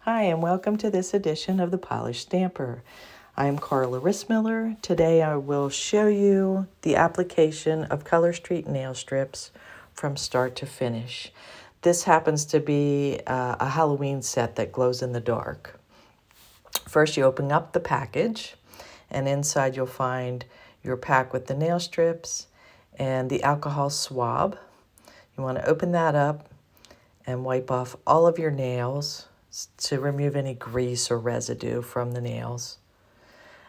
Hi, and welcome to this edition of the Polished Stamper. I am Carla Rissmiller. Today I will show you the application of Color Street nail strips from start to finish. This happens to be a Halloween set that glows in the dark. First, you open up the package, and inside you'll find your pack with the nail strips and the alcohol swab. You want to open that up and wipe off all of your nails to remove any grease or residue from the nails.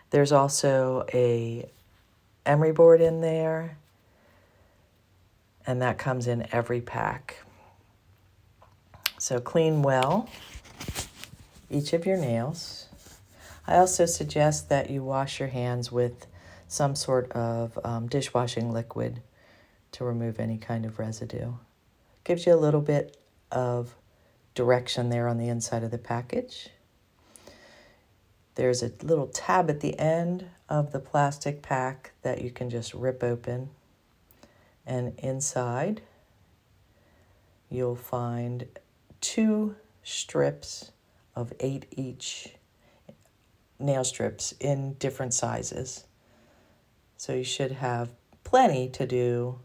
There's also a emery board in there, and that comes in every pack. So clean well each of your nails. I also suggest that you wash your hands with some sort of dishwashing liquid to remove any kind of residue. Gives you a little bit of direction there on the inside of the package. There's a little tab at the end of the plastic pack that you can just rip open, and inside you'll find 2 strips of 8 each, nail strips in different sizes. So you should have plenty to do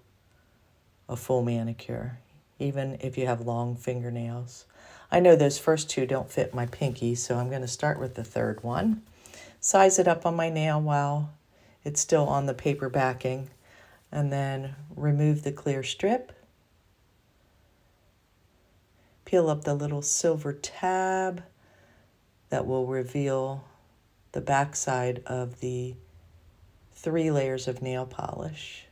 a full manicure, even if you have long fingernails. I know those first 2 don't fit my pinky, so I'm going to start with the third one. Size it up on my nail while it's still on the paper backing, and then remove the clear strip. Peel up the little silver tab that will reveal the backside of the 3 layers of nail polish.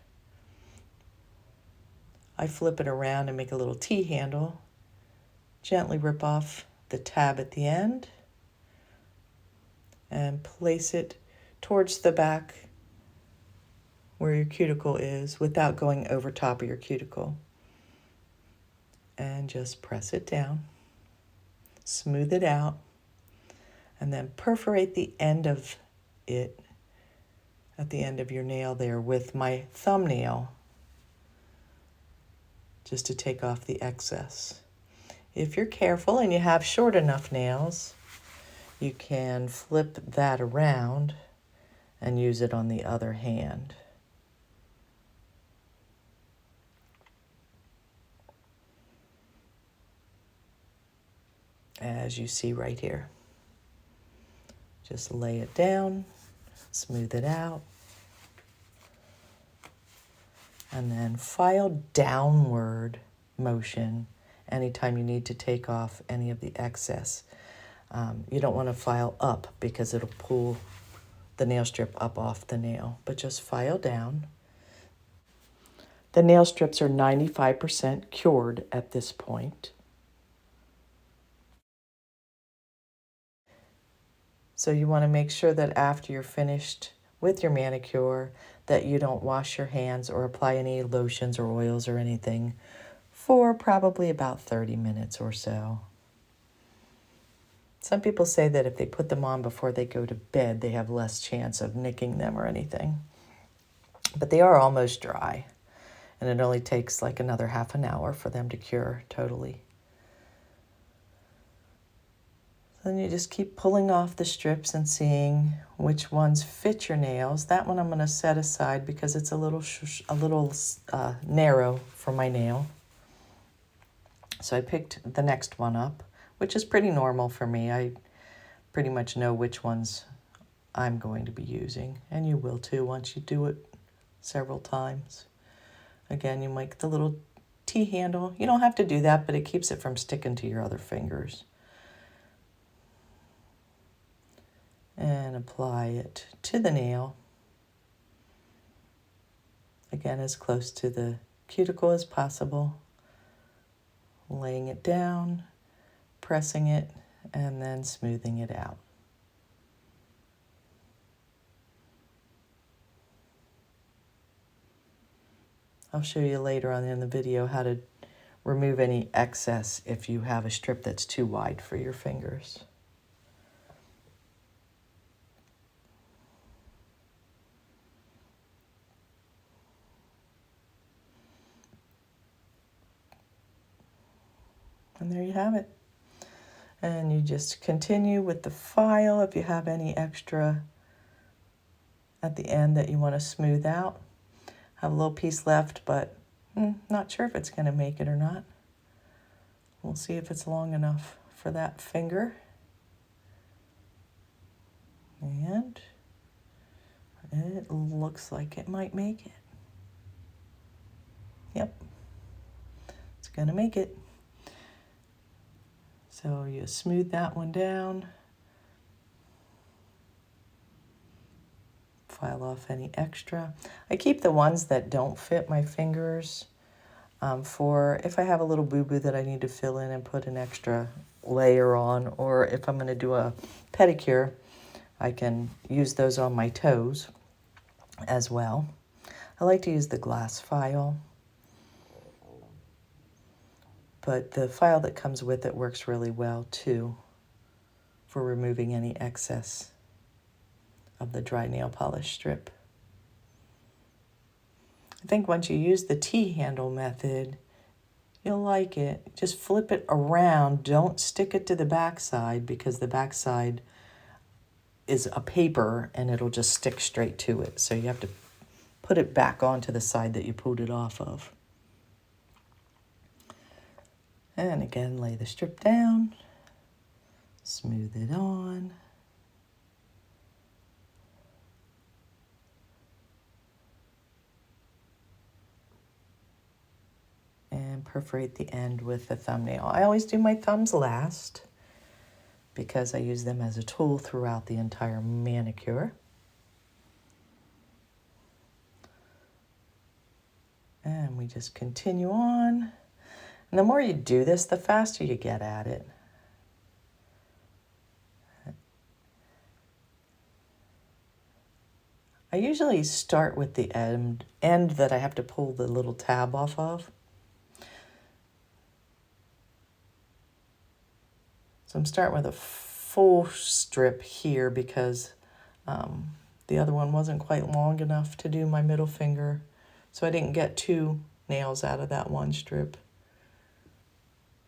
I flip it around and make a little T-handle. Gently rip off the tab at the end and place it towards the back where your cuticle is without going over top of your cuticle. And just press it down, smooth it out, and then perforate the end of it at the end of your nail there with my thumbnail just to take off the excess. If you're careful and you have short enough nails, you can flip that around and use it on the other hand. As you see right here. Just lay it down, smooth it out, and then file downward motion anytime you need to take off any of the excess. You don't want to file up because it'll pull the nail strip up off the nail, but just file down. The nail strips are 95% cured at this point. So you want to make sure that after you're finished with your manicure that you don't wash your hands or apply any lotions or oils or anything for probably about 30 minutes or so. Some people say that if they put them on before they go to bed, they have less chance of nicking them or anything. But they are almost dry, and it only takes like another half an hour for them to cure totally. Then you just keep pulling off the strips and seeing which ones fit your nails. That one I'm going to set aside because it's a little narrow for my nail. So I picked the next one up, which is pretty normal for me. I pretty much know which ones I'm going to be using, and you will too once you do it several times. Again, you make the little T-handle. You don't have to do that, but it keeps it from sticking to your other fingers. And apply it to the nail. Again, as close to the cuticle as possible. Laying it down, pressing it, and then smoothing it out. I'll show you later on in the video how to remove any excess if you have a strip that's too wide for your fingers. And there you have it. And you just continue with the file if you have any extra at the end that you want to smooth out. Have a little piece left, but not sure if it's going to make it or not. We'll see if it's long enough for that finger. And it looks like it might make it. Yep, it's going to make it. So you smooth that one down. File off any extra. I keep the ones that don't fit my fingers for if I have a little boo-boo that I need to fill in and put an extra layer on, or if I'm going to do a pedicure, I can use those on my toes as well. I like to use the glass file, but the file that comes with it works really well too for removing any excess of the dry nail polish strip. I think once you use the T-handle method, you'll like it. Just flip it around. Don't stick it to the backside because the backside is a paper and it'll just stick straight to it. So you have to put it back onto the side that you pulled it off of. And again, lay the strip down, smooth it on. And perforate the end with the thumbnail. I always do my thumbs last because I use them as a tool throughout the entire manicure. And we just continue on. And the more you do this, the faster you get at it. I usually start with the end that I have to pull the little tab off of. So I'm starting with a full strip here because the other one wasn't quite long enough to do my middle finger. So I didn't get 2 nails out of that one strip.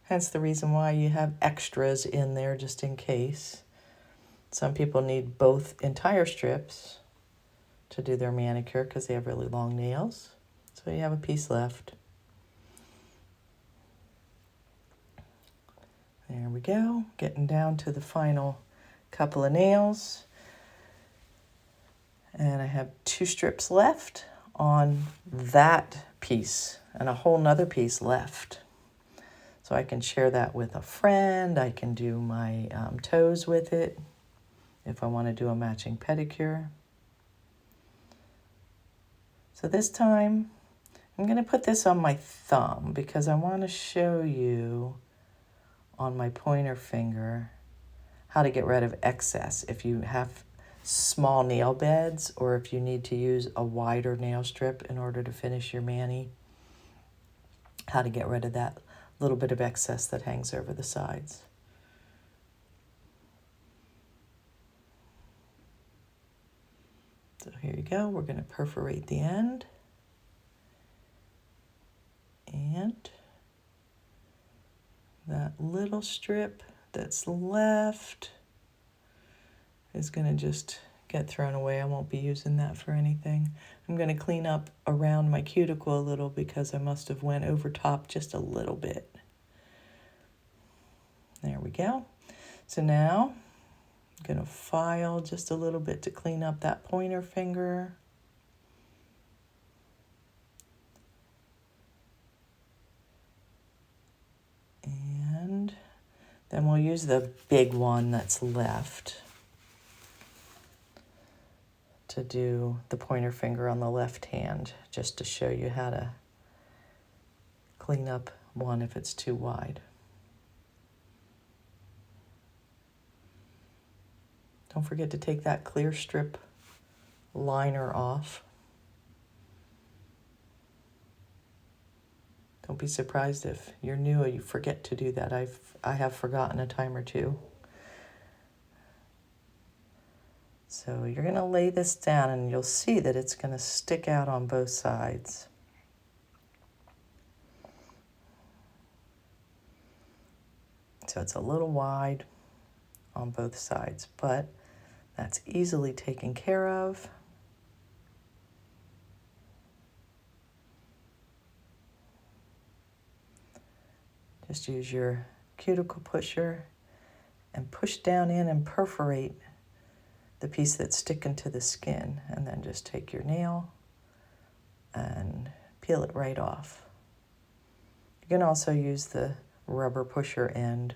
Hence the reason why you have extras in there just in case. Some people need both entire strips to do their manicure because they have really long nails. So you have a piece left. There we go, getting down to the final couple of nails. And I have 2 strips left on that piece and a whole nother piece left. So I can share that with a friend. I can do my toes with it if I want to do a matching pedicure. So this time I'm going to put this on my thumb because I want to show you on my pointer finger how to get rid of excess if you have small nail beds or if you need to use a wider nail strip in order to finish your mani, how to get rid of that little bit of excess that hangs over the sides. So here you go, we're going to perforate the end. And that little strip that's left is going to just get thrown away. I won't be using that for anything. I'm going to clean up around my cuticle a little because I must have went over top just a little bit. There we go. So now I'm going to file just a little bit to clean up that pointer finger. And then we'll use the big one that's left to do the pointer finger on the left hand, just to show you how to clean up one if it's too wide. Don't forget to take that clear strip liner off. Don't be surprised if you're new and you forget to do that. I have forgotten a time or two. So you're going to lay this down and you'll see that it's going to stick out on both sides. So it's a little wide on both sides, but that's easily taken care of. Just use your cuticle pusher and push down in and perforate the piece that's sticking to the skin, and then just take your nail and peel it right off. You can also use the rubber pusher end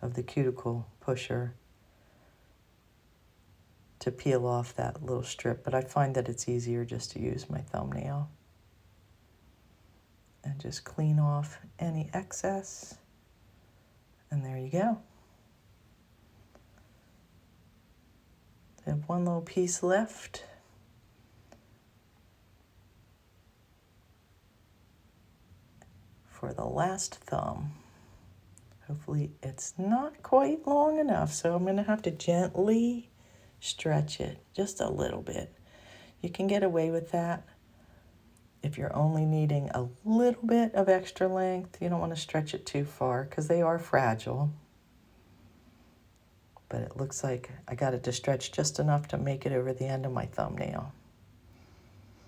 of the cuticle pusher to peel off that little strip, but I find that it's easier just to use my thumbnail. And just clean off any excess, and there you go. I have one little piece left. For the last thumb. Hopefully it's not quite long enough, so I'm going to have to gently stretch it just a little bit. You can get away with that if you're only needing a little bit of extra length. You don't want to stretch it too far because they are fragile. But it looks like I got it to stretch just enough to make it over the end of my thumbnail.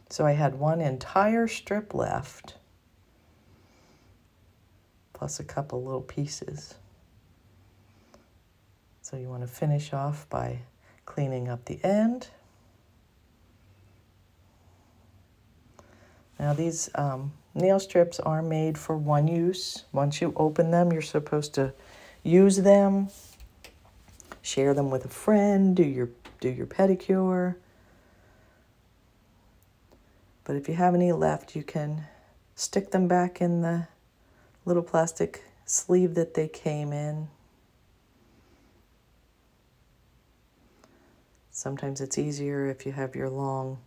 So I had one entire strip left, plus a couple little pieces. So you want to finish off by cleaning up the end. Now these nail strips are made for one use. Once you open them, you're supposed to use them, share them with a friend, do your pedicure. But if you have any left, you can stick them back in the little plastic sleeve that they came in. Sometimes it's easier if you have your long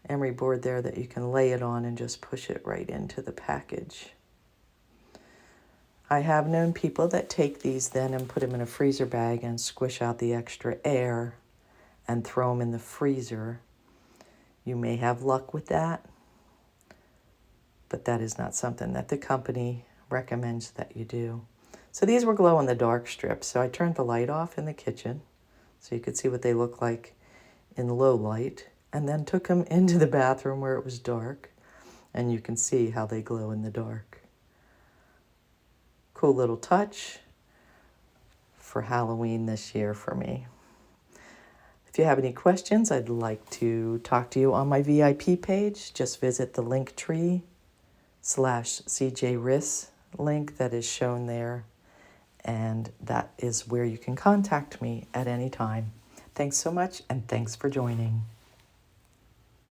emery board there that you can lay it on and just push it right into the package. I have known people that take these then and put them in a freezer bag and squish out the extra air and throw them in the freezer. You may have luck with that, but that is not something that the company recommends that you do. So these were glow-in-the-dark strips, so I turned the light off in the kitchen so you could see what they look like in low light, and then took them into the bathroom where it was dark, and you can see how they glow in the dark. Cool little touch for Halloween this year for me. If you have any questions, I'd like to talk to you on my VIP page. Just visit the Linktree/CJRiss link that is shown there, and that is where you can contact me at any time. Thanks so much, and thanks for joining.